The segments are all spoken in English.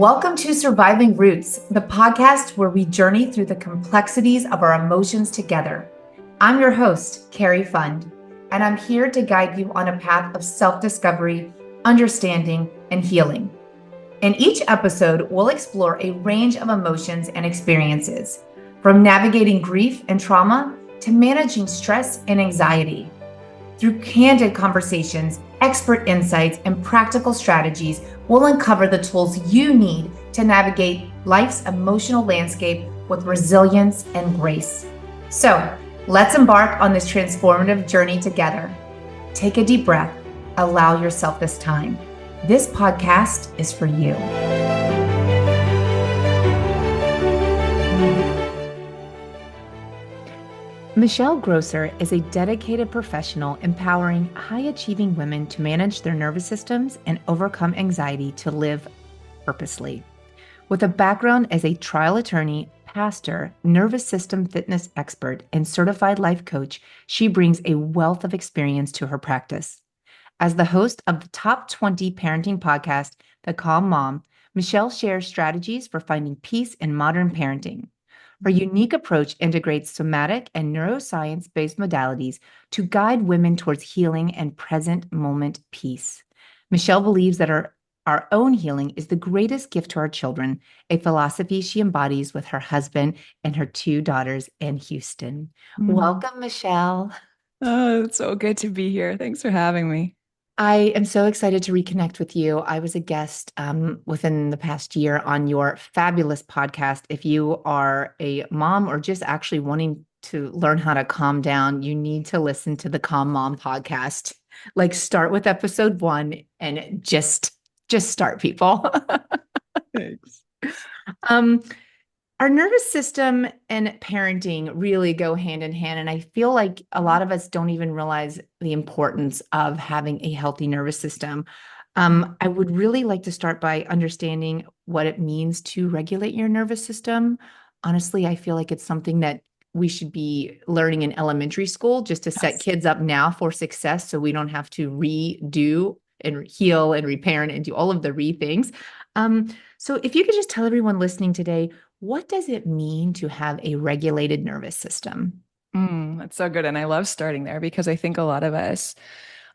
Welcome to Surviving Roots, the podcast where we journey through the complexities of our emotions together. I'm your host, Carrie Fund, and I'm here to guide you on a path of self-discovery, understanding, and healing. In each episode, we'll explore a range of emotions and experiences, from navigating grief and trauma to managing stress and anxiety. Through candid conversations, expert insights, and practical strategies, we'll uncover the tools you need to navigate life's emotional landscape with resilience and grace. So, let's embark on this transformative journey together. Take a deep breath. Allow yourself this time. This podcast is for you. Michelle Grosser is a dedicated professional empowering high-achieving women to manage their nervous systems and overcome anxiety to live purposely. With a background as a trial attorney, pastor, nervous system fitness expert, and certified life coach, she brings a wealth of experience to her practice. As the host of the top 20 parenting podcast, The Calm Mom, Michelle shares strategies for finding peace in modern parenting. Her unique approach integrates somatic and neuroscience-based modalities to guide women towards healing and present moment peace. Michelle believes that our own healing is the greatest gift to our children, a philosophy she embodies with her husband and her two daughters in Houston. Welcome, Michelle. Oh, it's so good to be here. Thanks for having me. I am so excited to reconnect with you. I was a guest within the past year on your fabulous podcast. If you are a mom or just actually wanting to learn how to calm down, you need to listen to the Calm Mom podcast. Like start with episode 1 and just start, people. Thanks. um, our nervous system and parenting really go hand in hand. And I feel like a lot of us don't even realize the importance of having a healthy nervous system. I would really like to start by understanding what it means to regulate your nervous system. Honestly, I feel like it's something that we should be learning in elementary school just to set Yes. kids up now for success so we don't have to redo and heal and reparent and do all of the things. So if you could just tell everyone listening today, what does it mean to have a regulated nervous system? That's so good. And I love starting there because I think a lot of us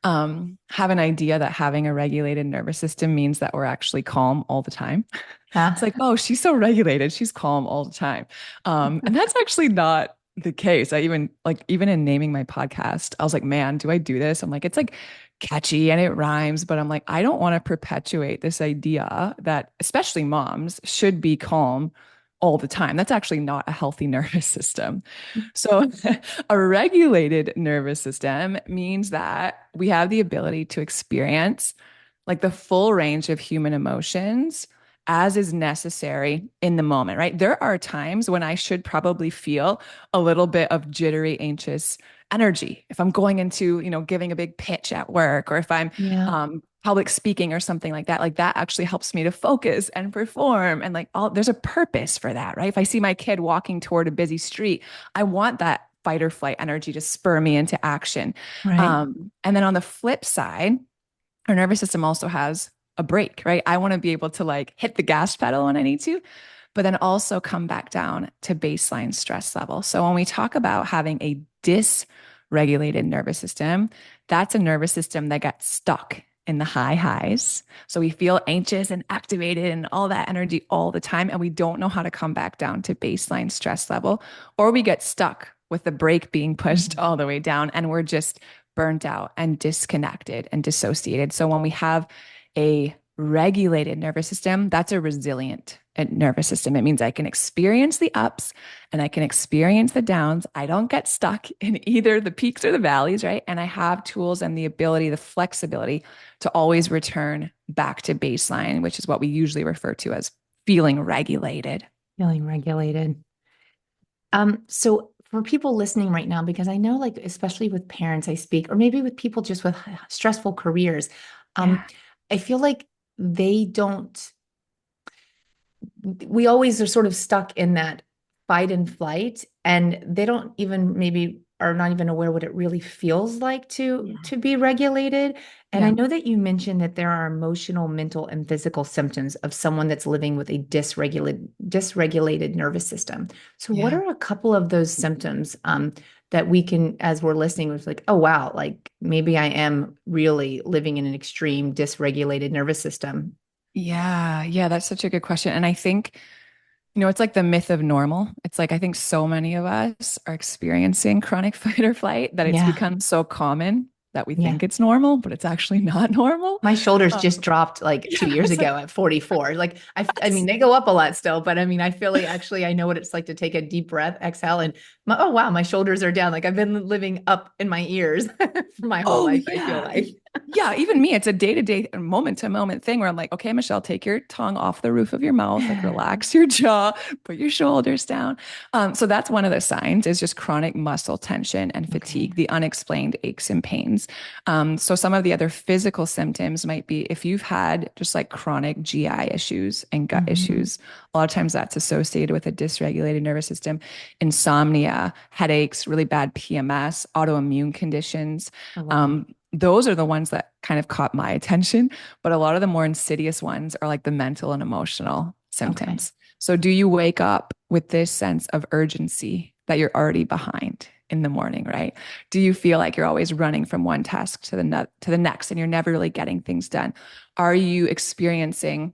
have an idea that having a regulated nervous system means that we're actually calm all the time. It's Huh? like, oh, she's so regulated. She's calm all the time. And that's actually not the case. Even in naming my podcast, I was like, man, do I do this? I'm like, it's like catchy and it rhymes, but I'm like, I don't want to perpetuate this idea that especially moms should be calm all the time. That's actually not a healthy nervous system. So, a regulated nervous system means that we have the ability to experience like the full range of human emotions as is necessary in the moment, right? There are times when I should probably feel a little bit of jittery, anxious energy. If I'm going into, giving a big pitch at work, or if I'm Yeah. public speaking or something like that actually helps me to focus and perform. And there's a purpose for that, right? If I see my kid walking toward a busy street, I want that fight or flight energy to spur me into action. Right. And then on the flip side, our nervous system also has a brake, right? I want to be able to like hit the gas pedal when I need to, but then also come back down to baseline stress level. So when we talk about having a dysregulated nervous system, that's a nervous system that got stuck in the high highs. So we feel anxious and activated and all that energy all the time, and we don't know how to come back down to baseline stress level, or we get stuck with the brake being pushed all the way down and we're just burnt out and disconnected and dissociated. So when we have a regulated nervous system, that's a resilient nervous system. It means I can experience the ups and I can experience the downs. I don't get stuck in either the peaks or the valleys, right? And I have tools and the ability, the flexibility to always return back to baseline, which is what we usually refer to as feeling regulated. Feeling regulated. So for people listening right now, because I know, like, especially with parents I speak, or maybe with people just with stressful careers, Yeah. I feel like they don't, we always are sort of stuck in that fight and flight, and they don't even maybe are not even aware what it really feels like Yeah. to be regulated. And I Yeah. know that you mentioned that there are emotional, mental, and physical symptoms of someone that's living with a dysregulated nervous system. So what Yeah. are a couple of those symptoms that we can, as we're listening, was like, oh wow, like maybe I am really living in an extreme dysregulated nervous system. Yeah. Yeah. That's such a good question. And I think, it's like the myth of normal. It's like I think so many of us are experiencing chronic fight or flight that it's Yeah. become so common that we Yeah. think it's normal, but it's actually not normal. My shoulders Um, just dropped like yeah, 2 years it's like, ago at 44. Like I mean, what? they go up a lot still, but I mean, I feel like actually I know what it's like to take a deep breath, exhale, and oh wow, my shoulders are down. Like I've been living up in my ears for my whole Oh, life, I feel yeah. like. Yeah, even me, it's a day-to-day, moment-to-moment thing where I'm like, okay, Michelle, take your tongue off the roof of your mouth, like relax your jaw, put your shoulders down. So that's one of the signs is just chronic muscle tension and Okay. fatigue, the unexplained aches and pains. So some of the other physical symptoms might be if you've had just like chronic GI issues and gut Hmm. issues, a lot of times that's associated with a dysregulated nervous system, insomnia, headaches, really bad PMS, autoimmune conditions. Oh wow. Those are the ones that kind of caught my attention, but a lot of the more insidious ones are like the mental and emotional Okay. symptoms. So do you wake up with this sense of urgency that you're already behind in the morning, right? Do you feel like you're always running from one task to the next and you're never really getting things done? Are you experiencing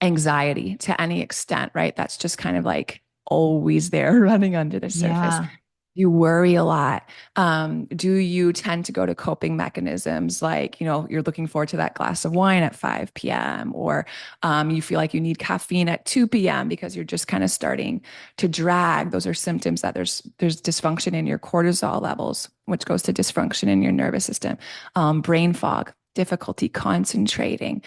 anxiety to any extent, right? That's just kind of like always there running under the surface. Yeah. You worry a lot. Do you tend to go to coping mechanisms like, you're looking forward to that glass of wine at 5 p.m. or you feel like you need caffeine at 2 p.m. because you're just kind of starting to drag. Those are symptoms that there's dysfunction in your cortisol levels, which goes to dysfunction in your nervous system, brain fog, difficulty concentrating,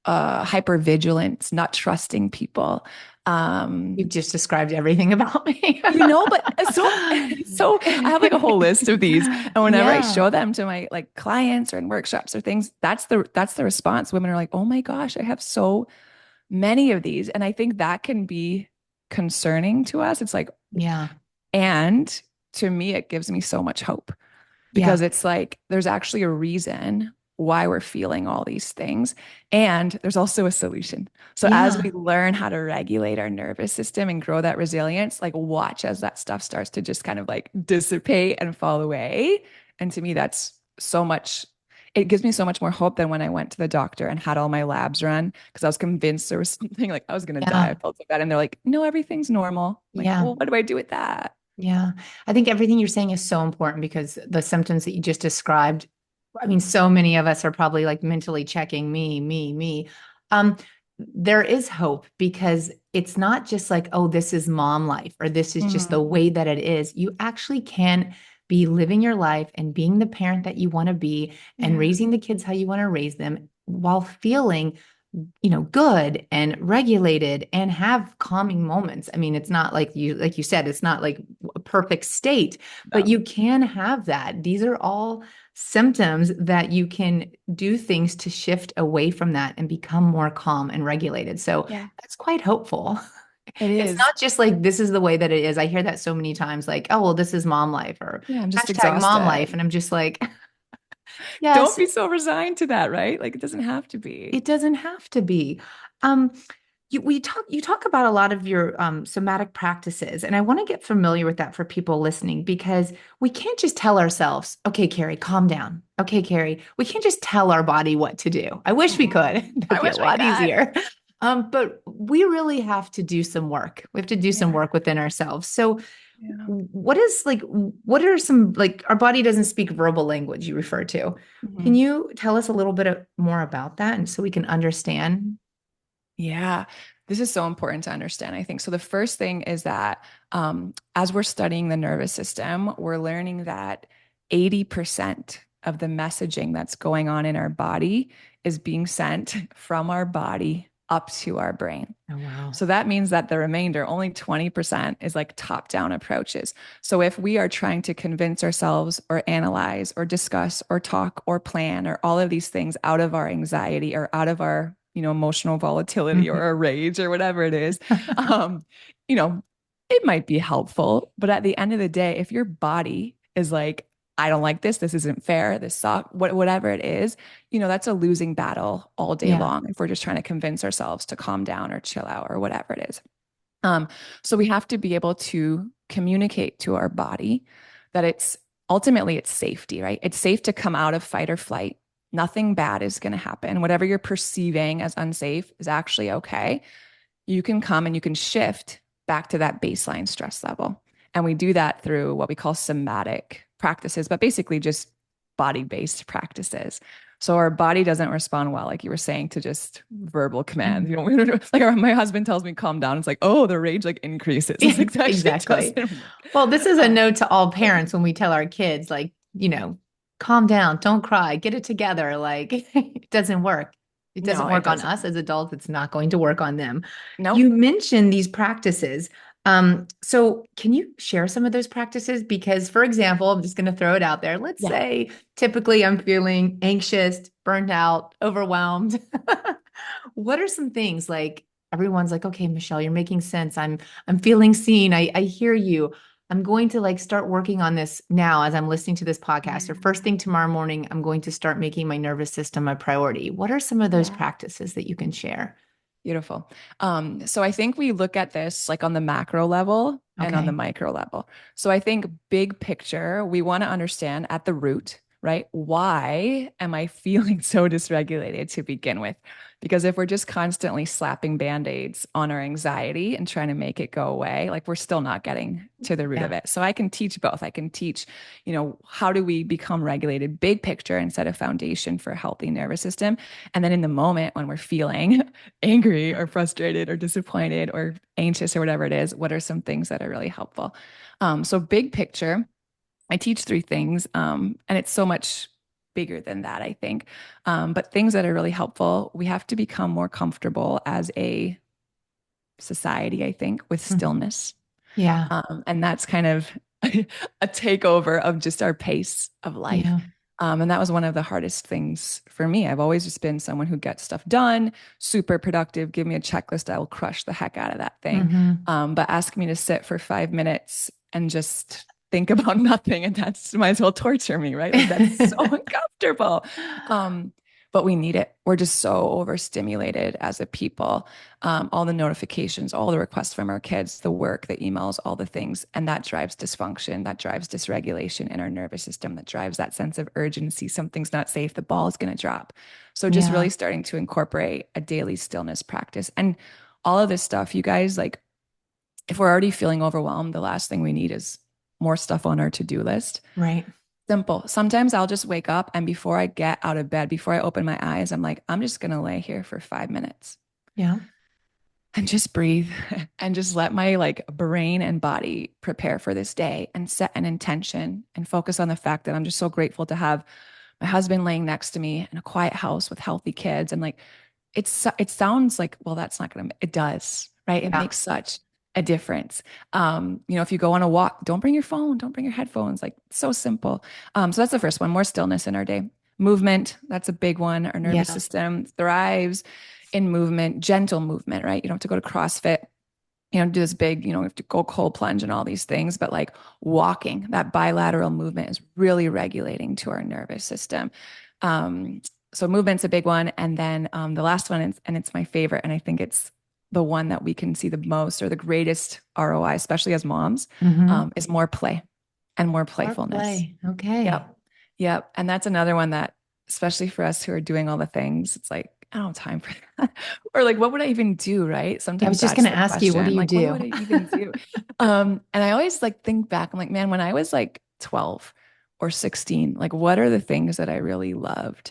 hypervigilance, not trusting people. Um, You've just described everything about me. but so I have like a whole list of these, and whenever I Yeah. show them to my like clients or in workshops or things, that's the response. Women are like, "Oh my gosh, I have so many of these," and I think that can be concerning to us. It's like, Yeah. and to me, it gives me so much hope Yeah. because it's like there's actually a reason why we're feeling all these things. And there's also a solution. So as we Yeah. learn how to regulate our nervous system and grow that resilience, like watch as that stuff starts to just kind of like dissipate and fall away. And to me, that's so much. It gives me so much more hope than when I went to the doctor and had all my labs run because I was convinced there was something like I was going to die. I Yeah. felt so bad. And they're like, no, everything's normal. I'm like, Yeah. well, what do I do with that? Yeah. I think everything you're saying is so important because the symptoms that you just described, I mean, so many of us are probably like mentally checking me, me, me. Um, there is hope because it's not just like, oh, this is mom life or this is just the Mhm. way that it is. You actually can be living your life and being the parent that you want to be and Yeah. raising the kids how you want to raise them while feeling good and regulated and have calming moments. I mean, it's not like you said, it's not like a perfect state, but No. you can have that. These are all symptoms that you can do things to shift away from that and become more calm and regulated. So Yeah, that's quite hopeful. it It's is. not just like this is the way that it is. I hear that so many times, like, oh, well, this is mom life or Yeah, I'm just hashtag mom life. exhausted. And I'm just like, Don't yes, be so resigned to that, right? Like it doesn't have to be. it doesn't have to be. Um, you talk about a lot of your somatic practices, and I want to get familiar with that for people listening because we can't just tell ourselves, "Okay, Carrie, calm down." Okay, Carrie, we can't just tell our body what to do. I wish we could. Mm-mm. That'd I be a wish we lot could. easier. But we really have to do some work. We have to do some Yeah. work within ourselves. So, Yeah. what are some like our body doesn't speak verbal language you refer to? Can Mhm. you tell us a little bit more about that and so we can understand? Yeah, this is so important to understand, I think. So, the first thing is that as we're studying the nervous system, we're learning that 80% of the messaging that's going on in our body is being sent from our body up to our brain. Oh, wow. So that means that the remainder, only 20%, is like top down approaches. So if we are trying to convince ourselves or analyze or discuss or talk or plan or all of these things out of our anxiety or out of our, emotional volatility or Mhm. our rage or whatever it is, um, you know, it might be helpful, but at the end of the day, if your body is like, I don't like this, this isn't fair, this sucks, whatever it is, that's a losing battle all day Yeah. long if we're just trying to convince ourselves to calm down or chill out or whatever it is. So we have to be able to communicate to our body that it's safety, right? It's safe to come out of fight or flight. Nothing bad is going to happen. Whatever you're perceiving as unsafe is actually okay. You can come and you can shift back to that baseline stress level. And we do that through what we call somatic practices, but basically just body based practices. So our body doesn't respond well, like you were saying, to just verbal commands. Mhm. Like my husband tells me calm down. It's like, oh, the rage like increases. It's like, that actually Exactly. doesn't work. Well, this is a Um, note to all parents when we tell our kids, like, calm down, don't cry, get it together. Like, it doesn't work. It doesn't no, it work on doesn't. us as adults. It's not going to work on them. You Nope. mentioned these practices. So can you share some of those practices? Because, for example, I'm just going to throw it out there. Let's Yeah. say typically I'm feeling anxious, burnt out, overwhelmed. What are some things like everyone's like, okay, Michelle, you're making sense. I'm feeling seen. I hear you. I'm going to like start working on this now as I'm listening to this podcast, or first thing tomorrow morning, I'm going to start making my nervous system my priority. What are some of those Yeah. practices that you can share? Beautiful. So I think we look at this like on the macro level and on the Okay. micro level. So I think big picture, we want to understand at the root, right? Why am I feeling so dysregulated to begin with? Because if we're just constantly slapping band-aids on our anxiety and trying to make it go away, like we're still not getting to the root of Yeah. it. So I can teach both. I can teach, how do we become regulated, big picture, and set a foundation for a healthy nervous system. And then in the moment when we're feeling angry or frustrated or disappointed or anxious or whatever it is, what are some things that are really helpful? So big picture, I teach three things, and it's so much bigger than that, I think. But things that are really helpful, we have to become more comfortable as a society, I think, with Mhm. stillness. Yeah. And that's kind of a takeover of just our pace of life. Yeah. And that was one of the hardest things for me. I've always just been someone who gets stuff done, super productive. Give me a checklist, I will crush the heck out of that thing. Hmm. But ask me to sit for 5 minutes and just think about nothing, and that's might as well torture me, right? Like that's so uncomfortable. Um, but we need it. We're just so overstimulated as a people. All the notifications, all the requests from our kids, the work, the emails, all the things. And that drives dysfunction, that drives dysregulation in our nervous system, that drives that sense of urgency. Something's not safe, the ball is going to drop. So just Yeah. really starting to incorporate a daily stillness practice. And all of this stuff, you guys, like if we're already feeling overwhelmed, the last thing we need is more stuff on our to-do list. Right. Simple. Sometimes I'll just wake up and before I get out of bed, before I open my eyes, I'm like, I'm just going to lay here for 5 minutes Yeah. and just breathe and just let my like brain and body prepare for this day and set an intention and focus on the fact that I'm just so grateful to have my husband laying next to me in a quiet house with healthy kids. And like it sounds like, well, that's not gonna, it does, right? It Yeah. makes such a difference. If you go on a walk, don't bring your phone, don't bring your headphones, like so simple. So that's the first one, more stillness in our day. Movement, that's a big one. Our nervous Yeah. system thrives in movement, gentle movement, right? You don't have to go to CrossFit, do this big, you have to go cold plunge and all these things, but like walking, that bilateral movement is really regulating to our nervous system. Um, so movement's a big one. And then the last one, and it's my favorite, and I think it's the one that we can see the most or the greatest ROI, especially as moms, Hmm. is more play and more More playfulness. play. Okay. Yep. Yep. And that's another one that, especially for us who are doing all the things, it's like, I don't have time for that. Or like, what would I even do? Right. Yeah, I Sometimes was just that's going to the ask you, what do question. you Like, what do? would I even do? And I always like think back, I'm like, man, when I was like 12 or 16, like what are the things that I really loved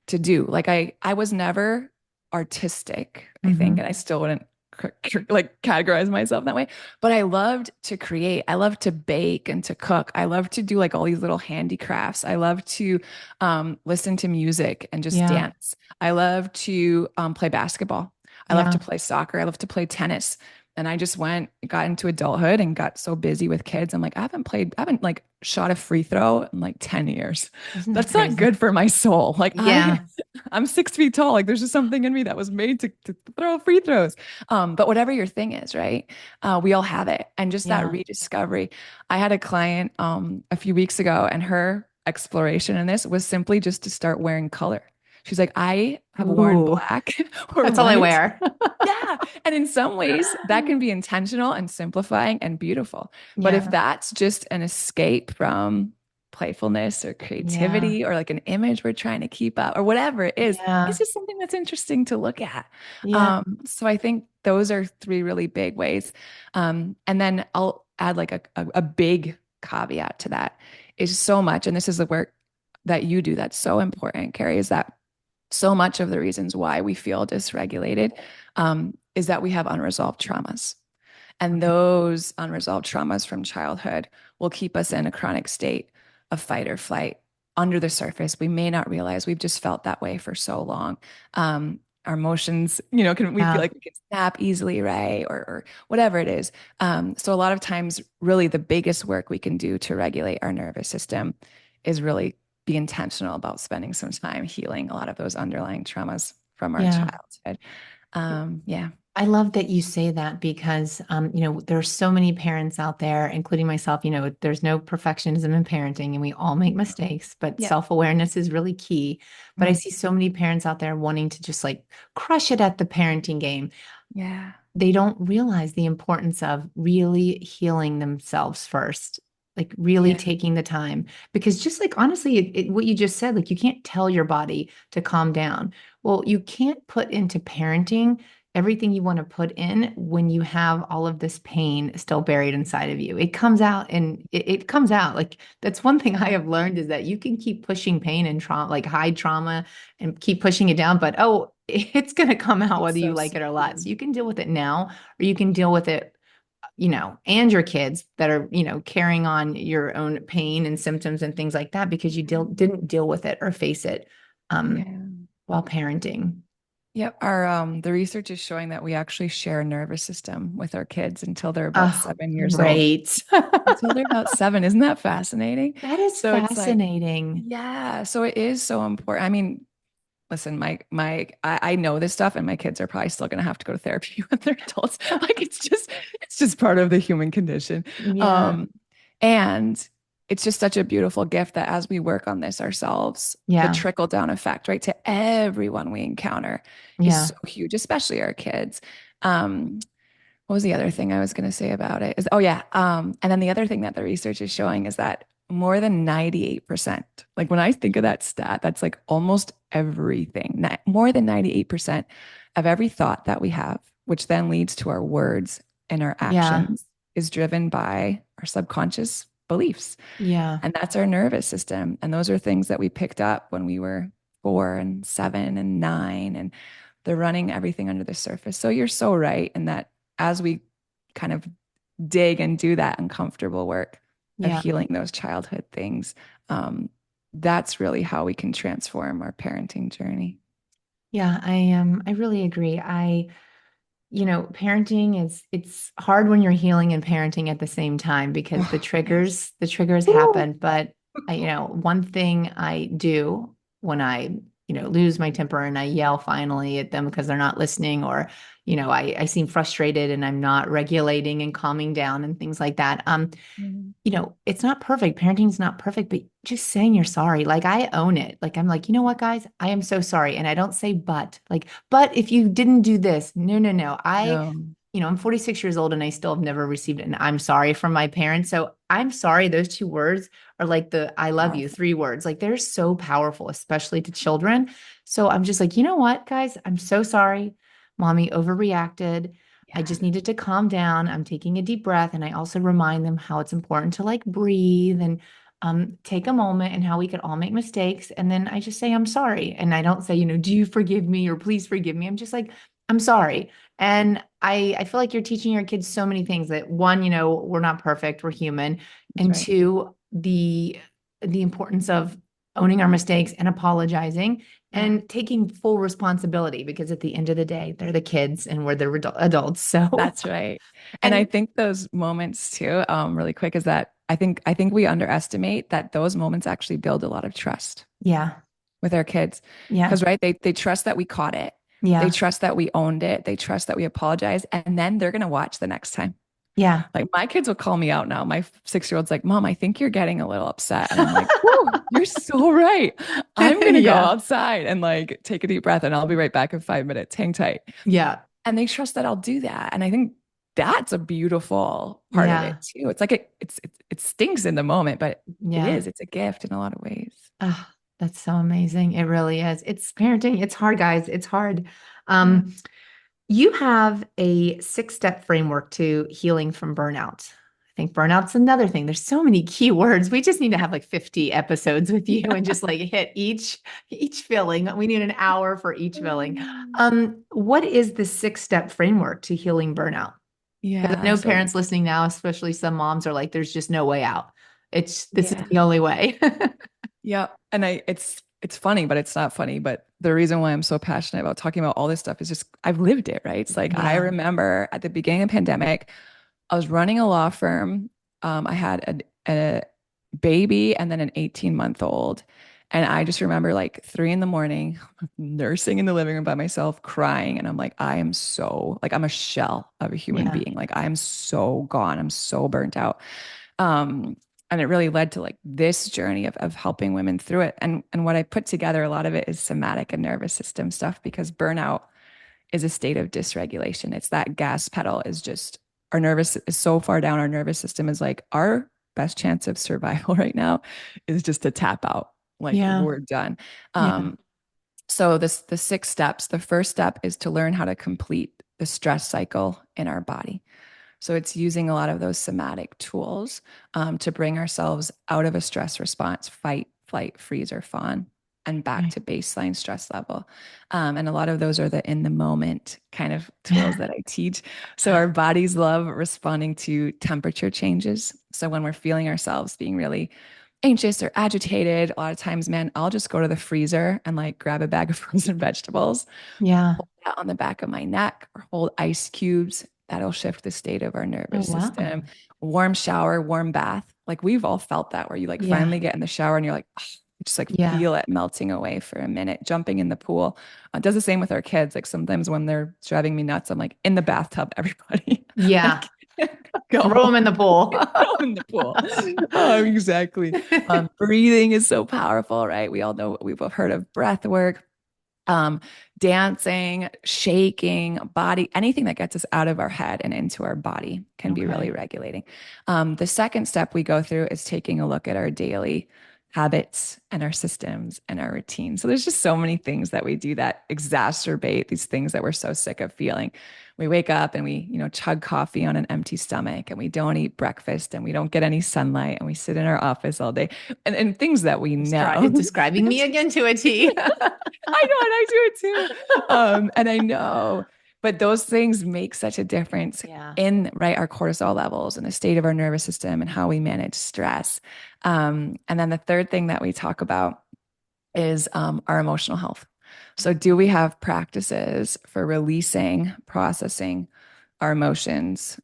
to do? Like I was never artistic, I think, and Hmm. I still wouldn't like categorize myself that way. But I loved to create. I loved to bake and to cook. I loved to do like all these little handicrafts. I love to listen to music and just Yeah. dance. I love to play basketball. I love Yeah. to play soccer. I love to play tennis. And I just got into adulthood and got so busy with kids. I'm like, I haven't like shot a free throw in like 10 years. Isn't that That's not crazy? good for my soul. Like Yeah. I'm 6 feet tall. Like there's just something in me that was made to throw free throws. But whatever your thing is, right? We all have it. And just that Yeah. rediscovery. I had a client a few weeks ago, and her exploration in this was simply just to start wearing color. She's like, I have worn Ooh, black or that's all I white. wear. Yeah. And in some ways, that can be intentional and simplifying and beautiful. But if Yeah. that's just an escape from playfulness or Yeah. creativity or like an image we're trying to keep up or whatever it is, it's Yeah. just something that's interesting to look at. Yeah. So I think those are three really big ways. And then I'll add like a big caveat to that is so much, and this is the work that you do that's so important, Carrie, is that so much of the reasons why we feel dysregulated is that we have unresolved traumas. And Okay. those unresolved traumas from childhood will keep us in a chronic state of fight or flight under the surface. We may not realize we've just felt that way for so long. Our emotions, we feel Yeah. like we can snap easily, right? Or whatever it is. So a lot of times, really the biggest work we can do to regulate our nervous system is really be intentional about spending some time healing a lot of those underlying traumas from our Yeah. childhood. Yeah. I love that you say that because, there are so many parents out there, including myself, there's no perfectionism in parenting and we all make mistakes, but Yep. self-awareness is really key. But I Mm. see so many parents out there wanting to just like crush it at the parenting game. Yeah. They don't realize the importance of really healing themselves first, like really Yeah. taking the time. Because just like honestly, what you just said, like you can't tell your body to calm down. Well, you can't put into parenting everything you want to put in when you have all of this pain still buried inside of you. It comes out and it comes out. Like that's one thing I have learned is that you can keep pushing pain and trauma, like hide trauma and keep pushing it down, but it's going to come out whether It's you so like it or not. true. So you can deal with it now, or you can deal with it, and your kids that are, carrying on your own pain and symptoms and things like that because you didn't deal with it or face it um, Yeah. while parenting. Yep. Our the research is showing that we actually share a nervous system with our kids until they're about Oh, 7 years old. great. Until they're about seven. Isn't that fascinating? That is So it's like, fascinating. yeah. So it is so important. I mean, listen, I know this stuff, and my kids are probably still gonna have to go to therapy when they're adults. Like it's just part of the human condition. Yeah. Um, and it's just such a beautiful gift that as we work on this ourselves, the Yeah. trickle down effect, right, to everyone we encounter is Yeah. so huge, especially our kids. Um, what was the other thing I was going to say about it? Is oh yeah, and then the other thing that the research is showing is that more than 98%, like when I think of that stat, that's like almost everything. More than 98% of every thought that we have, which then leads to our words and our Yeah. actions, is driven by our subconscious beliefs. Yeah. And that's our nervous system. And those are things that we picked up when we were 4 and 7 and 9. And they're running everything under the surface. So you're so right in that as we kind of dig and do that uncomfortable work of Yeah. healing those childhood things, that's really how we can transform our parenting journey. Yeah. I really agree. Parenting it's hard when you're healing and parenting at the same time because the Oh, yes. triggers Woo. happen. But one thing I do when I, lose my temper and I yell finally at them because they're not listening, or, I seem frustrated and I'm not regulating and calming down and things like that. Mm. It's not perfect. Parenting's not perfect, but just saying you're sorry. Like I own it. Like I'm like, you know what, guys? I am so sorry. And I don't say but. Like, but if you didn't do this, no, no, no. No. I'm 46 years old and I still have never received an I'm sorry from my parents. So I'm sorry, those two words are like the I love you, Powerful. three words. Like they're so powerful, especially to children. So I'm just like, you know what, guys? I'm so sorry. Mommy overreacted. I Yeah. just needed to calm down. I'm taking a deep breath. And I also remind them how it's important to like breathe and take a moment and how we could all make mistakes. And then I just say, I'm sorry. And I don't say, do you forgive me or please forgive me? I'm just like, I'm sorry. And I feel like you're teaching your kids so many things that one, we're not perfect, we're human. That's And right. two, the importance of owning our mistakes and apologizing Yeah. and taking full responsibility, because at the end of the day, they're the kids and we're the adults. So, That's right. And I and think those moments too, really quick, is that I think we underestimate that those moments actually build a lot of trust yeah, with our kids. yeah, Because right, they trust that we caught it. They yeah, trust that we owned it. They trust that we apologized. And then they're gonna watch the next time. yeah. Like my kids will call me out now. My 6-year-old's like, Mom, I think you're getting a little upset. And I'm like, Whoa, you're so right. I'm gonna go Yeah, outside and like take a deep breath and I'll be right back in 5 minutes. Hang tight. yeah, And they trust that I'll do that. And I think that's a beautiful part of yeah, it too. It's like it stinks in the moment, but it yeah. is. It's a gift in a lot of ways. Oh, that's so amazing. It really is. It's parenting. It's hard, guys. It's hard. Yeah. Um, You have a 6-step framework to healing from burnout. I think burnout's another thing. There's so many key words. We just need to have like 50 episodes with you and just like hit each feeling. We need an hour for each feeling. What is the 6-step framework to healing burnout? Because I Yeah. know So parents listening now, especially some moms, are like, there's just no way out. This is yeah. the only way. Yeah. And it's funny, but it's not funny. But the reason why I'm so passionate about talking about all this stuff is just I've lived it, right? It's like I Yeah, remember at the beginning of the pandemic, I was running a law firm. I had a baby and then an 18-month-old. And I just remember like 3 in the morning, nursing in the living room by myself, crying. And I'm like, I am so, like, I'm a shell of a human yeah, being. Like, I am so gone. I'm so burnt out. Um, and it really led to like this journey of helping women through it. And what I put together, a lot of it is somatic and nervous system stuff because burnout is a state of dysregulation. It's that gas pedal is just our nervous is so far down. Our nervous system is like our best chance of survival right now is just to tap out. Like yeah, we're done. yeah, Um, so the 6 steps, the first step is to learn how to complete the stress cycle in our body. So it's using a lot of those somatic tools to bring ourselves out of a stress response, fight, flight, freeze, or fawn, and back right. to baseline stress level. And a lot of those are the in the moment kind of tools that I teach. So our bodies love responding to temperature changes. So when we're feeling ourselves being really anxious or agitated, a lot of times, man, I'll just go to the freezer and like grab a bag of frozen vegetables, Yeah. hold that on the back of my neck, or hold ice cubes. That'll shift the state of our Oh, nervous wow. system. Warm shower, warm bath. Like we've all felt that where you like Yeah. finally get in the shower and you're like, oh, you just like Yeah. feel it melting away for a minute, jumping in the pool. It does the same with our kids. Like sometimes when they're driving me nuts, I'm like in the bathtub, everybody. Yeah. Like Throw them go. in the pool. Throw in the pool. Oh, exactly. Breathing is so powerful, right? We all know we've heard of breath work, um, dancing, shaking, body, anything that gets us out of our head and into our body can be really Okay. regulating. The second step we go through is taking a look at our daily habits and our systems and our routines. So there's just so many things that we do that exacerbate these things that we're so sick of feeling. We wake up and we, chug coffee on an empty stomach and we don't eat breakfast and we don't get any sunlight and we sit in our office all day and things that we know. Describing me again to a T. I know, and I do it too. And I know, but those things make such a difference Yeah. in right our cortisol levels and the state of our nervous system and how we manage stress. And then the third thing that we talk about is our emotional health. So, do we have practices for releasing, processing our emotions?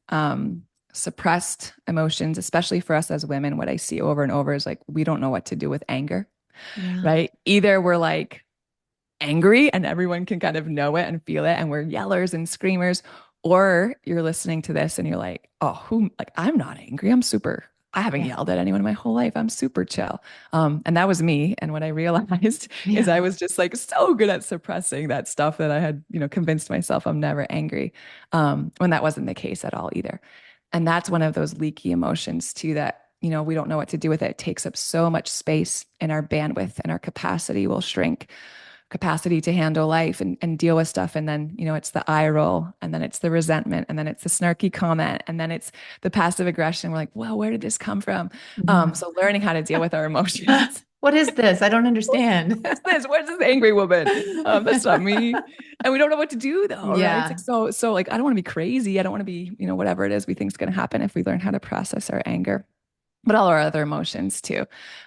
Suppressed emotions, especially for us as women, what I see over and over is like we don't know what to do with anger, Yeah. right? Either we're like angry and everyone can kind of know it and feel it and we're yellers and screamers, or you're listening to this and you're like, oh, who, like, I'm not angry, I haven't Yeah. yelled at anyone in my whole life, I'm super chill. And that was me. And what I realized is Yeah. I was just like so good at suppressing that stuff that I had, convinced myself I'm never angry, when that wasn't the case at all either. And that's one of those leaky emotions too that we don't know what to do with it. It takes up so much space, and our bandwidth and our capacity will shrink, capacity to handle life and deal with stuff. And then, it's the eye roll, and then it's the resentment, and then it's the snarky comment, and then it's the passive aggression. We're like, well, where did this come from? Mhm. So learning how to deal with our emotions. What is this? I don't understand. What's this? Where's this angry woman? That's not me. And we don't know what to do though, right? It's like Yeah. so like I don't want to be crazy. I don't want to be, whatever it is we think is going to happen if we learn how to process our anger. but all our other emotions too.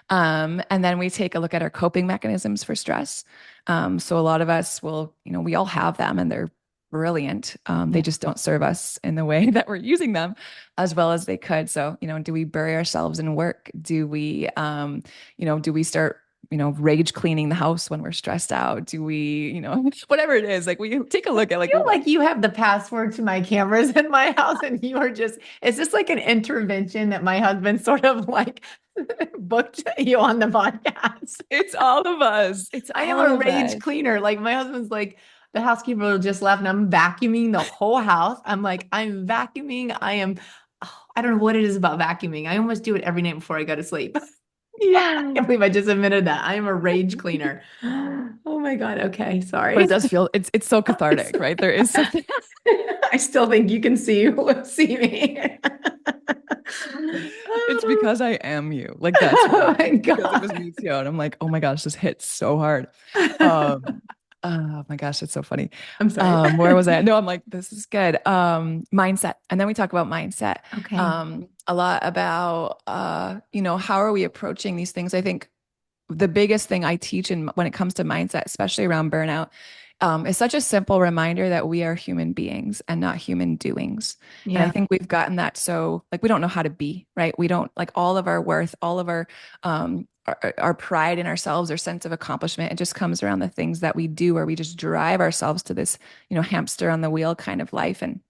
And then we take a look at our coping mechanisms for stress. So a lot of us will, we all have them and they're brilliant. They Yeah. just don't serve us in the way that we're using them as well as they could. So, do we bury ourselves in work? Do we start rage cleaning the house when we're stressed out? Do we, whatever it is, like we take a look at like Feel like you have the password to my cameras in my house and you are just, is this like an intervention that my husband sort of like booked you on the podcast? it's all of us. It's I am all a of rage us. cleaner. Like my husband's like, the housekeeper just left and I'm vacuuming the whole house. I'm like, I'm vacuuming. Oh, I don't know what it is about vacuuming. I almost do it every night before I go to sleep. I Yeah. can't believe I just admitted that. I am a rage cleaner. Oh my God. Okay. But Sorry. it does feel it's so cathartic, right? There is something. I still think you can see me. It's because I am you. Like that's Oh why. my It's because it was God. me too. And I'm like, oh my gosh, this hits so hard. Um, oh my gosh, it's so funny. I'm sorry. Where was I? No, I'm like, this is good. Mindset. And then we talk about mindset. Okay. A lot about how are we approaching these things? I think the biggest thing I teach in when it comes to mindset, especially around burnout, is such a simple reminder that we are human beings and not human doings. And I Yeah. think we've gotten that so like we don't know how to be, right? We don't like all of our worth, all of our pride in ourselves, our sense of accomplishment. It just comes around the things that we do, where we just drive ourselves to this, hamster on the wheel kind of life, and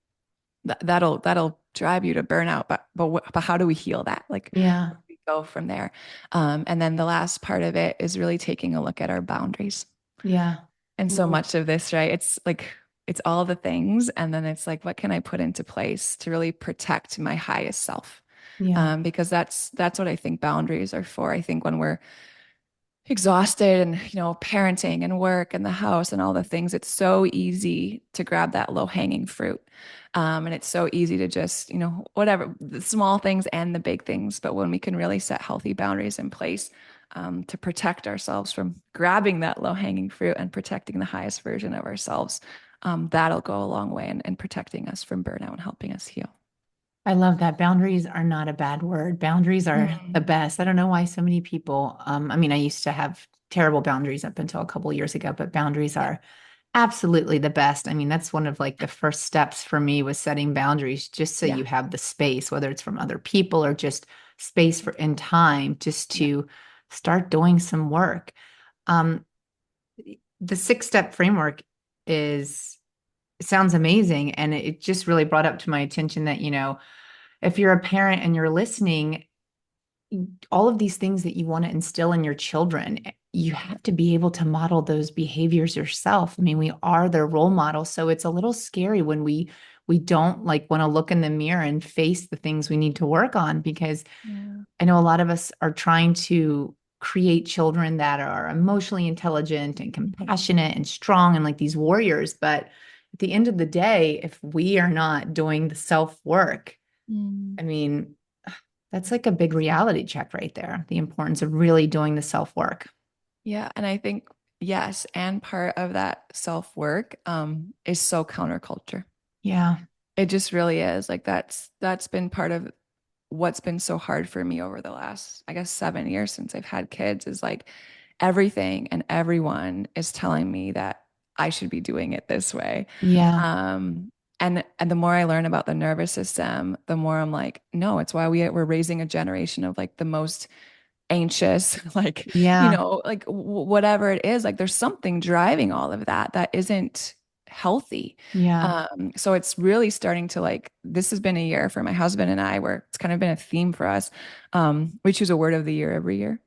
that'll drive you to burnout. But how do we heal that? Like Yeah. we go from there. And then the last part of it is really taking a look at our boundaries. Yeah. And so Ooh. much of this, right? It's like it's all the things, and then it's like, what can I put into place to really protect my highest self? Yeah. Because that's what I think boundaries are for. I think when we're exhausted and parenting and work and the house and all the things, it's so easy to grab that low hanging fruit, and it's so easy to just whatever, the small things and the big things. But when we can really set healthy boundaries in place, to protect ourselves from grabbing that low hanging fruit and protecting the highest version of ourselves, that'll go a long way in protecting us from burnout and helping us heal. I love that. Boundaries are not a bad word. Boundaries are the Mm. best. I don't know why so many people, I mean, I used to have terrible boundaries up until a couple years ago, but boundaries Yeah. are absolutely the best. I mean, that's one of like the first steps for me was setting boundaries just so Yeah. you have the space, whether it's from other people or just space for in time, just Yeah. to start doing some work. Um, the 6 step framework is sounds amazing. And it just really brought up to my attention that, if you're a parent and you're listening, all of these things that you want to instill in your children, you have to be able to model those behaviors yourself. I mean, we are their role model, so it's a little scary when we don't like want to look in the mirror and face the things we need to work on, because Yeah. I know a lot of us are trying to create children that are emotionally intelligent and compassionate and strong and like these warriors, but at the end of the day, if we are not doing the self work, Mm. I mean, that's like a big reality check right there. The importance of really doing the self work. Yeah, and I think yes, and part of that self-work is so counterculture. Yeah. It just really is. Like that's been part of what's been so hard for me over the last, I guess, 7 years since I've had kids, is like everything and everyone is telling me that I should be doing it this way. Yeah. Um, and the more I learn about the nervous system, the more I'm like, no, it's why we're raising a generation of like the most anxious, like, Yeah. like whatever it is, like there's something driving all of that that isn't healthy. Yeah. So it's really starting to like, this has been a year for my husband and I where it's kind of been a theme for us. We choose a word of the year every year.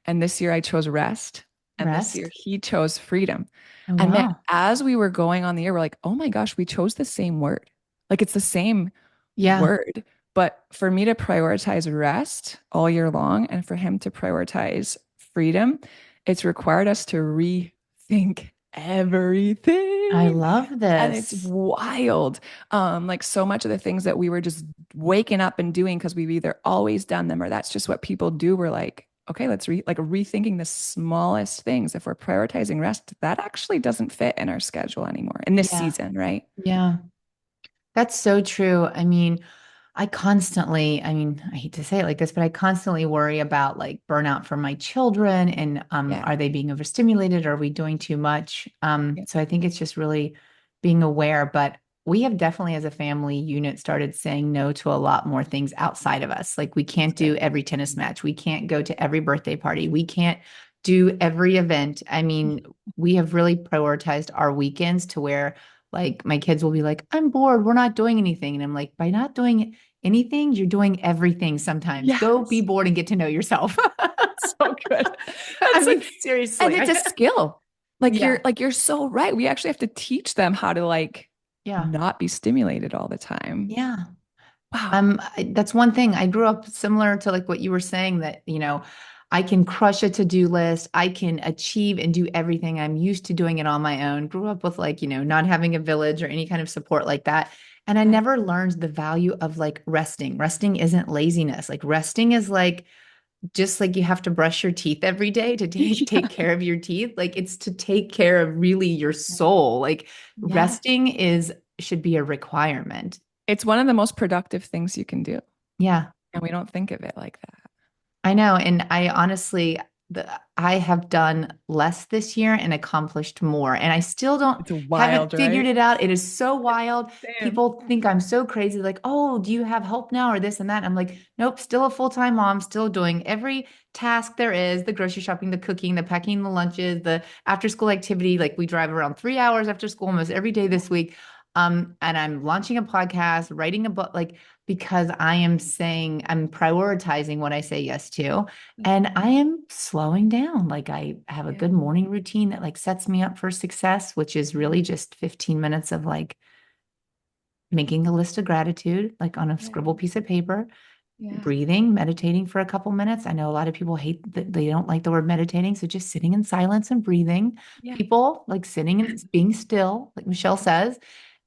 And this year I chose rest. And this year Rest. he chose freedom. Oh, And man, wow. as we were going on the year, we're like, oh my gosh, we chose the same word. Like it's the same Yeah. word. But for me to prioritize rest all year long and for him to prioritize freedom, it's required us to rethink I everything. love And it's this. wild. Like so much of the things that we were just waking up and doing because we've either always done them or that's just what people do. We're like, okay, let's like rethinking the smallest things. If we're prioritizing rest, that actually doesn't fit in our schedule anymore in this Yeah. season, right? Yeah. That's so true. I mean, I constantly, I mean, I hate to say it like this, but I constantly worry about like burnout for my children and Yeah. are they being overstimulated? Are we doing too much? Yeah. So I think it's just really being aware, but we have definitely as a family unit started saying no to a lot more things outside of us. Like we That's can't do good. every tennis match. We can't go to every birthday party. We can't do every event. I mean, we have really prioritized our weekends to where like my kids will be like, I'm bored. We're not doing anything. And I'm like, by not doing anything, you're doing everything sometimes. Go be Yes. bored and get to know yourself. So good. I That's mean, like, and seriously. it's a skill. Like Yeah. you're so right. We actually have to teach them how to like Yeah. not be stimulated all the time. Yeah. Wow. That's one thing. I grew up similar to like what you were saying that, I can crush a to-do list. I can achieve and do everything. I'm used to doing it on my own. Grew up with like, not having a village or any kind of support like that. And I Yeah. never learned the value of like resting. Resting isn't laziness. Like resting is like just like you have to brush your teeth every day to take Yeah. care of your teeth. Like it's to take care of really your soul. Like Yeah. resting is should be a requirement. It's one of the most productive things you can do. Yeah. And we don't think of it like that. I know. And I honestly, I have done less this year and accomplished more. And I still It's haven't wild, figured right? it out. It is so wild. Same. People think I'm so crazy, like, oh, do you have help now or this and that? And I'm like, nope, still a full-time mom, still doing every task there is, the grocery shopping, the cooking, the packing the lunches, the after school activity. Like we drive around 3 hours after school almost every day this week. And I'm launching a podcast, writing a book, like because I am saying I'm prioritizing what I say yes to. That's And I good. am slowing down. Like I have a Yeah. good morning routine that like sets me up for success, which is Yeah. really just 15 minutes of like making a list of gratitude, like on a scribble Yeah. piece of paper, Yeah. breathing, meditating for a couple minutes. I know a lot of people hate that they don't like the word meditating. So just sitting in silence and breathing. Yeah. People like sitting and being still, like Michelle says,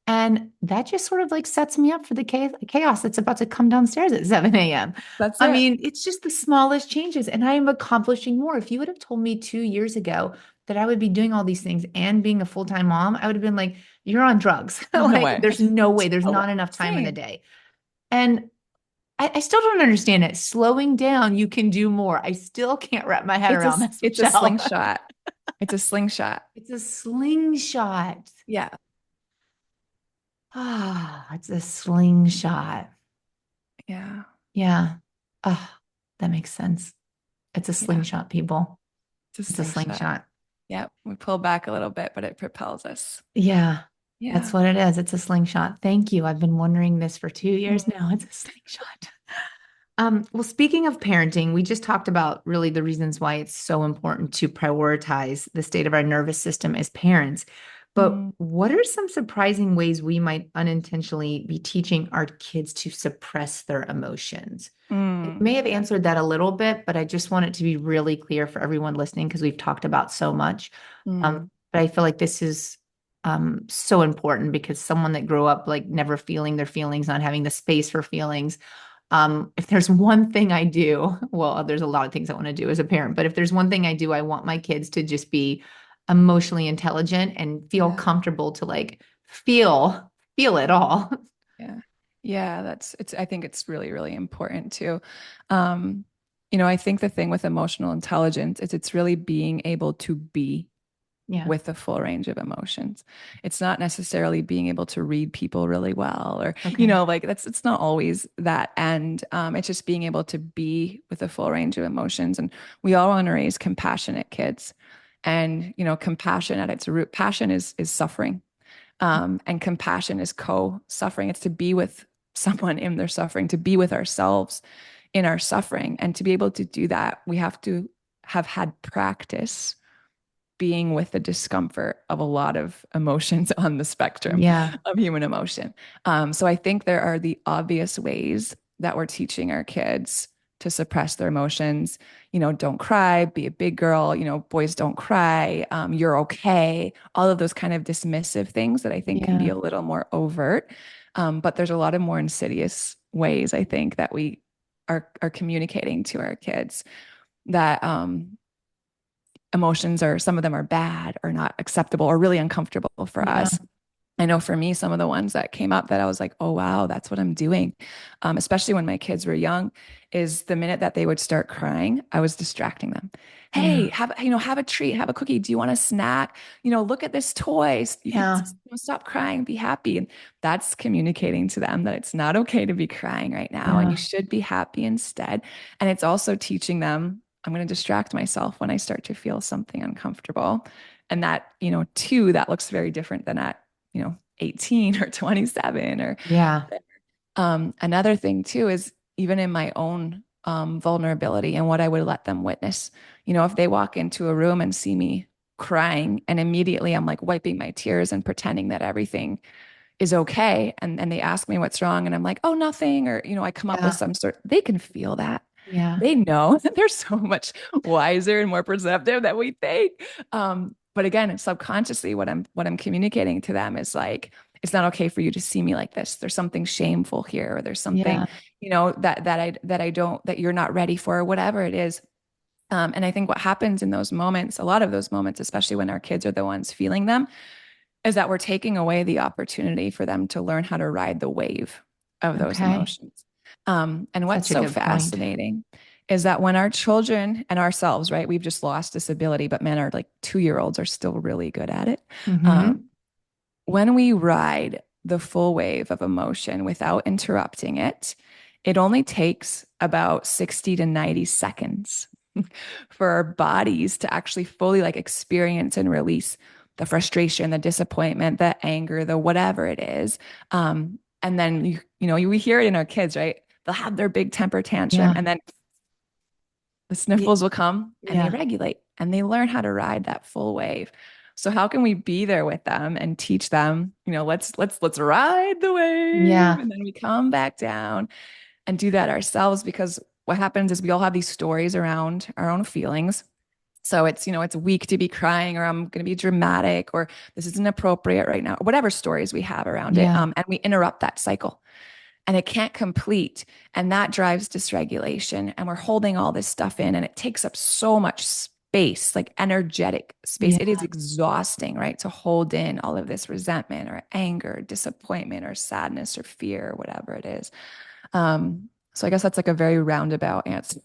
and that just sort of like sets me up for the chaos that's about to come downstairs at 7 a.m. That's I it. mean, it's just the smallest changes, and I am accomplishing more. If you would have told me 2 years ago that I would be doing all these things and being a full-time mom, I would have been like, you're on drugs. No Like, way. there's no way, there's No way. not enough time in the Same. day. And I still don't understand it. Slowing down, you can do more. I still can't wrap my head around this, It's a Michelle. slingshot. It's a slingshot. It's a slingshot. Yeah. Ah, it's a slingshot. Yeah. Yeah. Ah, that makes sense. It's a Yeah. slingshot, people. It's a It's a slingshot. slingshot. Yeah. We pull back a little bit, but it propels us. Yeah, that's Yeah. what it is. It's a slingshot. Thank you. I've been wondering this for 2 years now. Mm. It's a slingshot. Well, speaking of parenting, we just talked about really the reasons why it's so important to prioritize the state of our nervous system as parents. But Mm. what are some surprising ways we might unintentionally be teaching our kids to suppress their emotions? I Mm. may have answered that a little bit, but I just want it to be really clear for everyone listening because we've talked about so much. Mm. But I feel like this is so important because someone that grew up like never feeling their feelings, not having the space for feelings, if there's one thing I do, well, there's a lot of things I want to do as a parent, but if there's one thing I do, I want my kids to just be emotionally intelligent and feel Yeah. comfortable to like feel it all. Yeah. Yeah, I think it's really, really important too. Um, I think the thing with emotional intelligence is it's really being able to be Yeah. with a full range of emotions. It's not necessarily being able to read people really well or, Okay. like it's not always that. And it's just being able to be with a full range of emotions. And we all want to raise compassionate kids. And, compassion at its root, passion is suffering. And compassion is co-suffering. It's to be with someone in their suffering, to be with ourselves in our suffering. And to be able to do that, we have to have had practice being with the discomfort of a lot of emotions on the spectrum Yeah. of human emotion. So I think there are the obvious ways that we're teaching our kids to suppress their emotions. Don't cry, be a big girl, boys don't cry, you're okay. All of those kind of dismissive things that I think can be Yeah. a little more overt. But there's a lot of more insidious ways I think that we are communicating to our kids that emotions, or some of them are bad or not acceptable or really uncomfortable for Yeah. us. I know for me, some of the ones that came up that I was like, oh, wow, that's what I'm doing. Especially when my kids were young, is the minute that they would start crying, I was distracting them. Hey, Yeah. have a treat, have a cookie. Do you want a snack? Look at this toy. You could Yeah. stop crying, be happy. And that's communicating to them that it's not okay to be crying right now and you Yeah. should be happy instead. And it's also teaching them, I'm going to distract myself when I start to feel something uncomfortable. And that, too, that looks very different than at 18 or 27 or Yeah. another thing too is even in my own vulnerability and what I would let them witness. If they walk into a room and see me crying and immediately I'm like wiping my tears and pretending that everything is okay. And they ask me what's wrong and I'm like, oh, nothing. Or, I come up with Yeah. some sort, they can feel that. Yeah. They know that they're so much wiser and more perceptive than we think. But again, subconsciously, what I'm communicating to them is like, it's not okay for you to see me like this. There's something shameful here, or there's something, Yeah. that I don't, that you're not ready for, or whatever it is. And I think what happens in those moments, a lot of those moments, especially when our kids are the ones feeling them, is that we're taking away the opportunity for them to learn how to ride the wave of those Okay. emotions. And what's Such a so good point. fascinating is that when our children and ourselves, right, we've just lost this ability, but men are like 2 year olds are still really good at it. Mm-hmm. Um, when we ride the full wave of emotion without interrupting it, it only takes about 60 to 90 seconds for our bodies to actually fully like experience and release the frustration, the disappointment, the anger, the whatever it is. And then we hear it in our kids, right? They'll have their big temper tantrum, Yeah. and then the Yeah. sniffles will come and they Yeah. regulate and they learn how to ride that full wave. So how can we be there with them and teach them, let's ride the wave Yeah. and then we come back down and do that ourselves, because what happens is we all have these stories around our own feelings. So it's weak to be crying, or I'm going to be dramatic, or this isn't appropriate right now, whatever stories we have around it. Yeah. And we interrupt that cycle and it can't complete. And that drives dysregulation. And we're holding all this stuff in and it takes up so much space, like energetic space. It is Yeah. exhausting, right? To hold in all of this resentment or anger, disappointment or sadness or fear, or whatever it is. So I guess that's like a very roundabout answer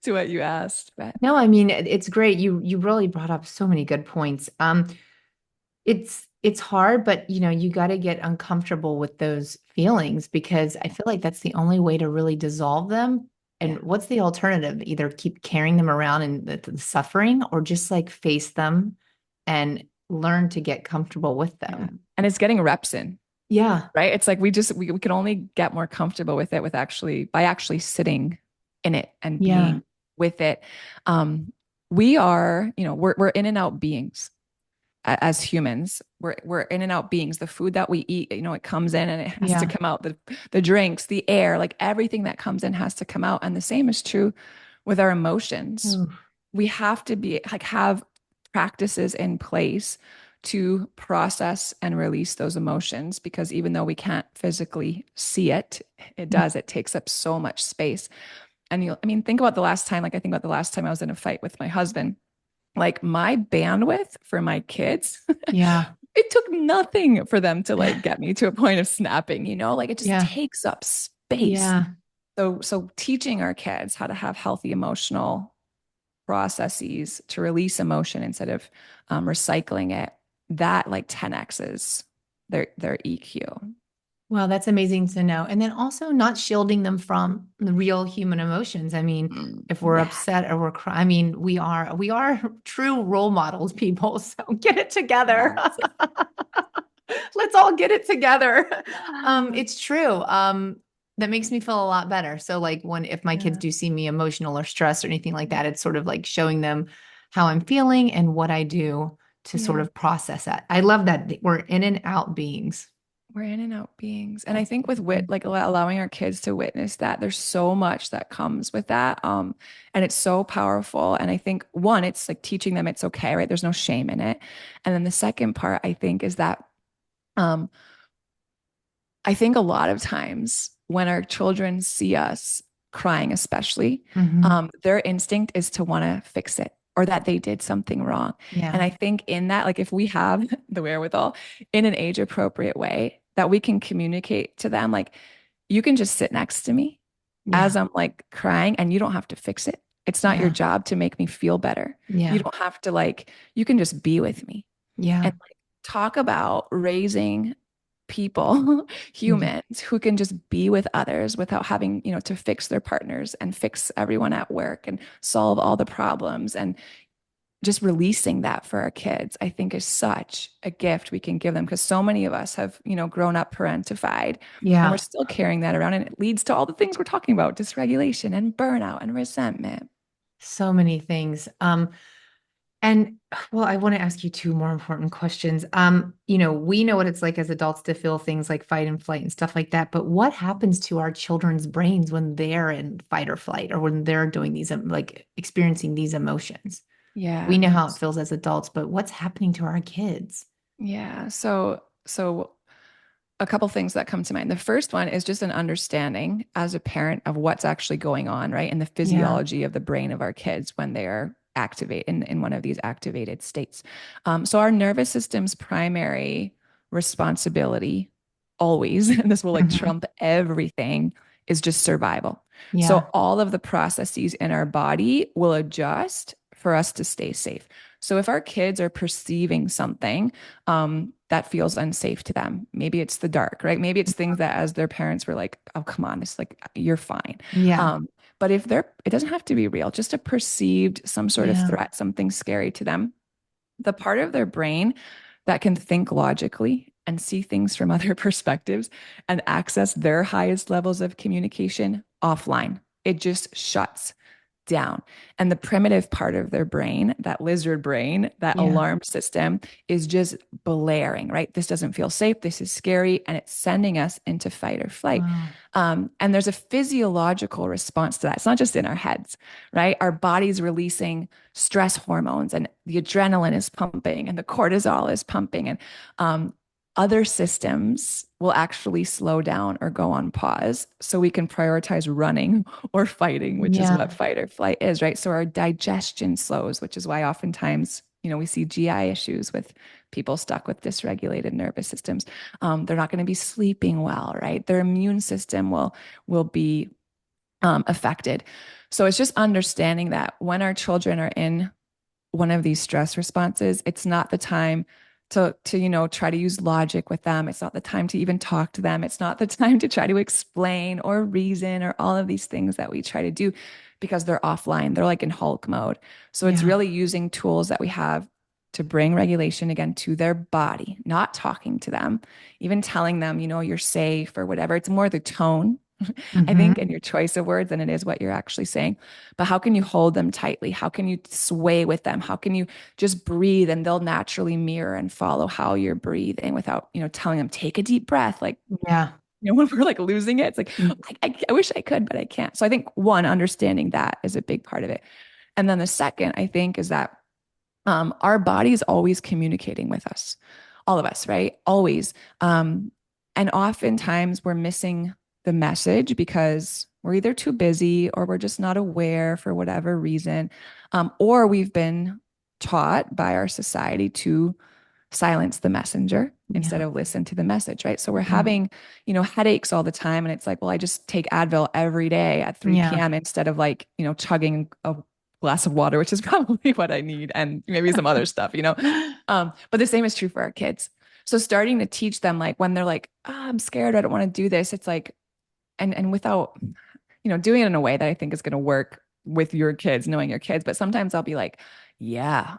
to what you asked. But No, I mean it's great. You really brought up so many good points. It's hard, but you got to get uncomfortable with those feelings because I feel like that's the only way to really dissolve them. yeah, And what's the alternative? Either keep carrying them around and the suffering or just like face them and learn to get comfortable with yeah. them. And it's getting reps in, Yeah. right? It's like we can only get more comfortable with it by actually sitting in it and Yeah. being with it. Um, we are, we're in and out beings as humans. We're in and out beings. The food that we eat, it comes in and it has to Yeah. come out. The drinks, the air, like everything that comes in has to come out. And the same is true with our emotions. Ooh. We have to be like have practices in place to process and release those emotions, because even though we can't physically see it, it takes up so much space. And think about the last time, like I think about the last time I was in a fight with my husband, like my bandwidth for my kids, Yeah. it took nothing for them to like get me to a point of snapping, like it just Yeah. takes up space. Yeah. So teaching our kids how to have healthy emotional processes to release emotion instead of recycling it, that like 10x's their EQ. Well, that's amazing to know. And then also not shielding them from the real human emotions. I mean, if we're Yeah. upset or we're crying, I mean, we are true role models, people. So get it together. Yes. Let's all get it together. Yeah. It's true. That makes me feel a lot better. So like if my kids Yeah. do see me emotional or stressed or anything like that, it's sort of like showing them how I'm feeling and what I do to sort Yeah. of process that. I love that we're in and out beings. We're in and out beings. And I That's think with amazing. like allowing our kids to witness that, there's so much that comes with that. And it's so powerful. And I think one, it's like teaching them it's okay, right? There's no shame in it. And then the second part, I think, is that um, I think a lot of times when our children see us crying, especially, Mhm. their instinct is to want to fix it, or that they did something wrong. And Yeah. I think in that, like if we have the wherewithal in an age appropriate way that we can communicate to them, like you can just sit next to me Yeah. as I'm like crying and you don't have to fix it. It's not your Yeah. job to make me feel better. You Yeah. don't have to like, you can just be with me Yeah. and like talk about raising people, Yeah. humans who can just be with others without having, to fix their partners and fix everyone at work and solve all the problems. And just releasing that for our kids, I think is such a gift we can give them because so many of us have, grown up parentified and we're Yeah. still carrying that around. And it leads to all the things we're talking about, dysregulation and burnout and resentment. So many things. And well, I want to ask you two more important questions. We know what it's like as adults to feel things like fight and flight and stuff like that, but what happens to our children's brains when they're in fight or flight or when they're doing these like experiencing these emotions? We Yeah. know how it feels as adults, but what's happening to our kids? Yeah. So a couple things that come to mind. The first one is just an understanding as a parent of what's actually going on, right? And the Yeah. physiology of the brain of our kids when they're activate in one of these activated states. So our nervous system's primary responsibility always, and this will like Hmm. trump everything, is just survival. Yeah. So all of the processes in our body will adjust for us to stay safe. So if our kids are perceiving something that feels unsafe to them. Maybe it's the dark, right? Maybe it's things that as their parents were like, oh, come on, it's like, you're fine. Yeah. But if it doesn't have to be real, just a perceived, some sort of Yeah. threat, something scary to them, the part of their brain that can think logically and see things from other perspectives and access their highest levels of communication offline. It just shuts down. And the primitive part of their brain, that lizard brain, that Yeah. alarm system is just blaring, right? This doesn't feel safe. This is scary. And it's sending us into fight or flight. Wow. And there's a physiological response to that. It's not just in our heads, right? Our body's releasing stress hormones and the adrenaline is pumping and the cortisol is pumping. And other systems will actually slow down or go on pause so we can prioritize running or fighting, which is what Yeah. fight or flight is, right? So our digestion slows, which is why oftentimes, we see GI issues with people stuck with dysregulated nervous systems. They're not going to be sleeping well, right? Their immune system will be affected. So it's just understanding that when our children are in one of these stress responses, it's not the time to try to use logic with them. It's not the time to even talk to them. It's not the time to try to explain or reason or all of these things that we try to do because they're offline. They're like in Hulk mode. So it's Yeah. really using tools that we have to bring regulation again to their body, not talking to them, even telling them, you're safe or whatever. It's more the tone, I think, Hmm. and your choice of words than it is what you're actually saying. But how can you hold them tightly? How can you sway with them? How can you just breathe and they'll naturally mirror and follow how you're breathing without, telling them, take a deep breath. Like, Yeah. when we're like losing it, it's like, I wish I could, but I can't. So I think one, understanding that is a big part of it. And then the second, I think, is that our body is always communicating with us, all of us, right? Always. And oftentimes we're missing the message because we're either too busy or we're just not aware for whatever reason, or we've been taught by our society to silence the messenger instead Yeah. of listen to the message, right? So we're Yeah. having, headaches all the time. And it's like, well, I just take Advil every day at 3 Yeah. p.m. instead of like, chugging a glass of water, which is probably what I need, and maybe some other stuff. But the same is true for our kids. So starting to teach them, like when they're like, oh, I'm scared, I don't want to do this. It's like, and without, doing it in a way that I think is going to work with your kids, knowing your kids. But sometimes I'll be like, yeah,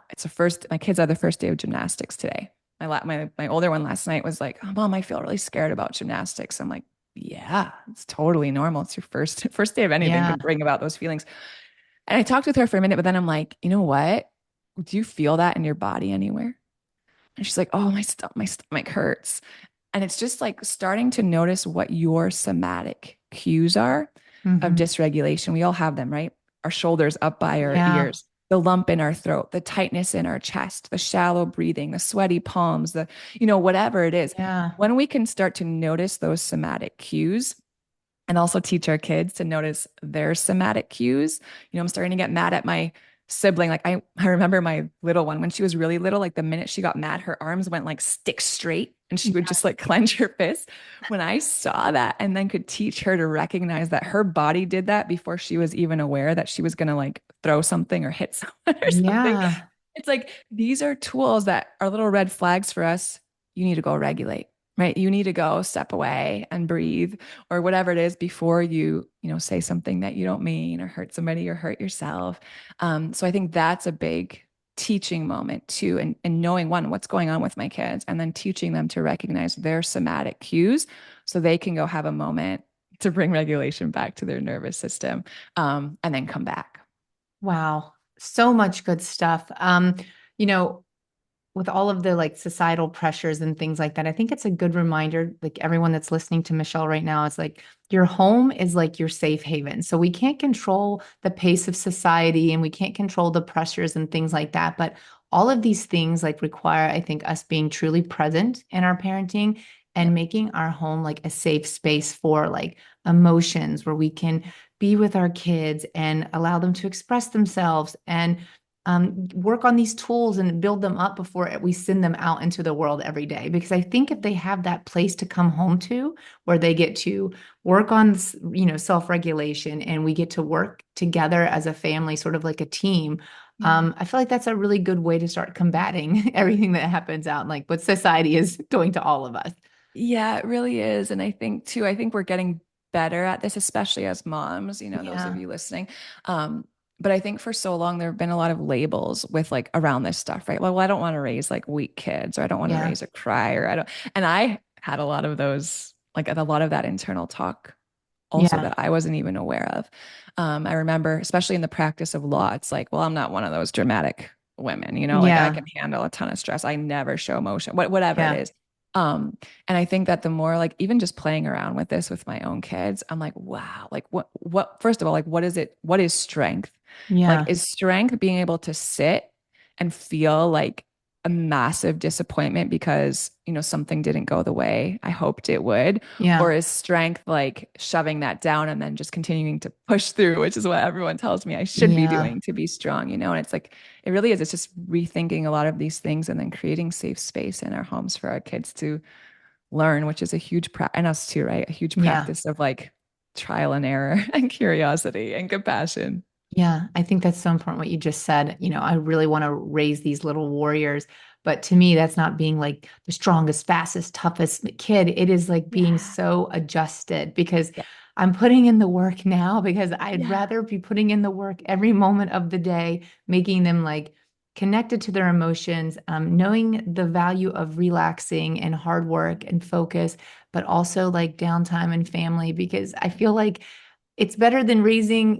my kids are the first day of gymnastics today. My older one last night was like, oh, Mom, I feel really scared about gymnastics. I'm like, yeah, it's totally normal. It's your first day of anything Yeah. can bring about those feelings. And I talked with her for a minute, but then I'm like, you know what? Do you feel that in your body anywhere? And she's like, oh, my stomach hurts. And it's just like starting to notice what your somatic cues are of Hmm. dysregulation. We all have them, right? Our shoulders up by our Yeah. ears, the lump in our throat, the tightness in our chest, the shallow breathing, the sweaty palms, whatever it is. Yeah. When we can start to notice those somatic cues, and also teach our kids to notice their somatic cues. I'm starting to get mad at my sibling. Like I remember my little one when she was really little, like the minute she got mad, her arms went like stick straight and she would just like clench her fist. When I saw that and then could teach her to recognize that her body did that before she was even aware that she was going to like throw something or hit someone or something. Yeah. It's like these are tools that are little red flags for us. You need to go regulate, right? You need to go step away and breathe or whatever it is before you say something that you don't mean or hurt somebody or hurt yourself. So I think that's a big teaching moment too, and knowing one, what's going on with my kids, and then teaching them to recognize their somatic cues so they can go have a moment to bring regulation back to their nervous system, and then come back. Wow. So much good stuff. You know, with all of the like societal pressures and things like that, I think it's a good reminder, like everyone that's listening to Michelle right now, is like your home is like your safe haven. So we can't control the pace of society and we can't control the pressures and things like that. But all of these things like require, I think, us being truly present in our parenting and Yep. making our home like a safe space for like emotions where we can be with our kids and allow them to express themselves and work on these tools and build them up before we send them out into the world every day. Because I think if they have that place to come home to where they get to work on, self-regulation and we get to work together as a family, sort of like a team, Yeah. I feel like that's a really good way to start combating everything that happens out, like what society is doing to all of us. Yeah, it really is. And I think too, I think we're getting better at this, especially as moms, those of Yeah. you listening. But I think for so long there have been a lot of labels with like around this stuff, right? Well, I don't want to raise like weak kids, or I don't want to Yeah. raise a crier. I don't, and I had a lot of those, like a lot of that internal talk also Yeah. that I wasn't even aware of. I remember, especially in the practice of law, it's like, well, I'm not one of those dramatic women, like I Yeah. can handle a ton of stress. I never show emotion, whatever it Yeah. is. And I think that the more like even just playing around with this with my own kids, I'm like, wow, like first of all, like what is it? What is strength? Like, Yeah. is strength being able to sit and feel like a massive disappointment because, something didn't go the way I hoped it would? Or Yeah. is strength like shoving that down and then just continuing to push through, which is what everyone tells me I should be Yeah. doing to be strong, And it's like, it really is. It's just rethinking a lot of these things and then creating safe space in our homes for our kids to learn, which is a huge and us too, right? A huge Yeah. practice of like trial and error and curiosity and compassion. Yeah, I think that's so important what you just said. I really want to raise these little warriors, but to me, that's not being like the strongest, fastest, toughest kid. It is like being Yeah. so adjusted because Yeah. I'm putting in the work now because I'd Yeah. rather be putting in the work every moment of the day, making them like connected to their emotions, knowing the value of relaxing and hard work and focus, but also like downtime and family because I feel like it's better than raising,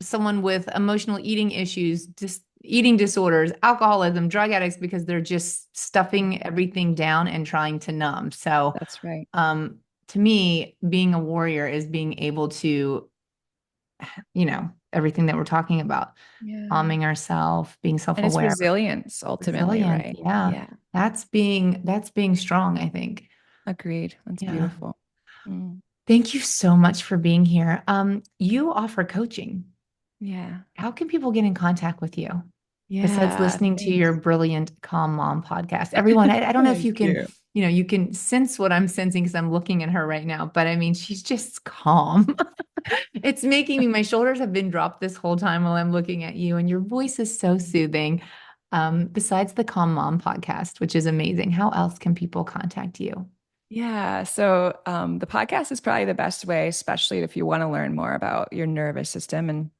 someone with emotional eating issues, just eating disorders, alcoholism, drug addicts, because they're just stuffing everything down and trying to numb. So, That's right. to me, being a warrior is being able to, everything that we're talking about, Yeah. calming ourselves, being And it's self-aware, resilience ultimately, resilience. right? Yeah. Yeah. That's being strong, I think. Agreed. That's Yeah. beautiful. Mm. Thank you so much for being here. You offer coaching. Yeah. How can people get in contact with you besides Yeah. listening to your Thanks. brilliant Calm Mom podcast? Everyone, I don't know if Thank you can, you. you can sense what I'm sensing because I'm looking at her right now, but I mean, she's just calm. It's making me, my shoulders have been dropped this whole time while I'm looking at you, and your voice is so soothing. Besides the Calm Mom podcast, which is amazing, how else can people contact you? Yeah. So the podcast is probably the best way, especially if you want to learn more about your nervous system and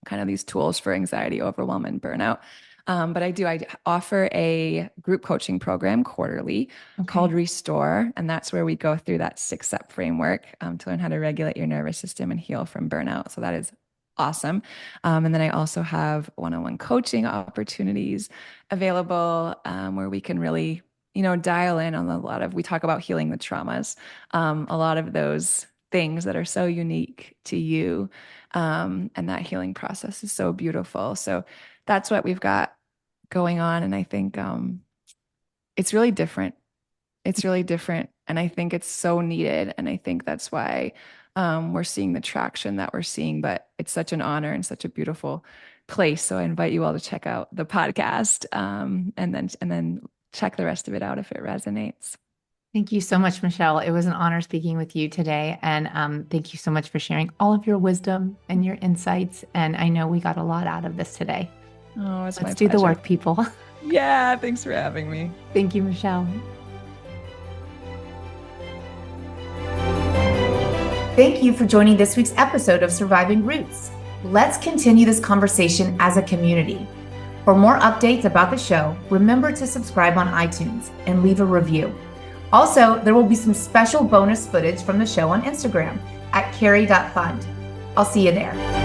kind of these tools for anxiety, overwhelm, and burnout. But I offer a group coaching program quarterly called Okay. Restore. And that's where we go through that 6 step framework to learn how to regulate your nervous system and heal from burnout. So that is awesome. And then I also have one-on-one coaching opportunities available where we can really, dial in on a lot of, we talk about healing the traumas, a lot of those things that are so unique to you. And that healing process is so beautiful. So that's what we've got going on. And I think it's really different. It's really different. And I think it's so needed. And I think that's why we're seeing the traction that we're seeing. But it's such an honor and such a beautiful place. So I invite you all to check out the podcast, and then check the rest of it out if it resonates. Thank you so much, Michelle. It was an honor speaking with you today. And thank you so much for sharing all of your wisdom and your insights. And I know we got a lot out of this today. Oh, it's my pleasure. Let's do the work, people. Yeah, thanks for having me. Thank you, Michelle. Thank you for joining this week's episode of Surviving Roots. Let's continue this conversation as a community. For more updates about the show, remember to subscribe on iTunes and leave a review. Also, there will be some special bonus footage from the show on Instagram at carrie.fund. I'll see you there.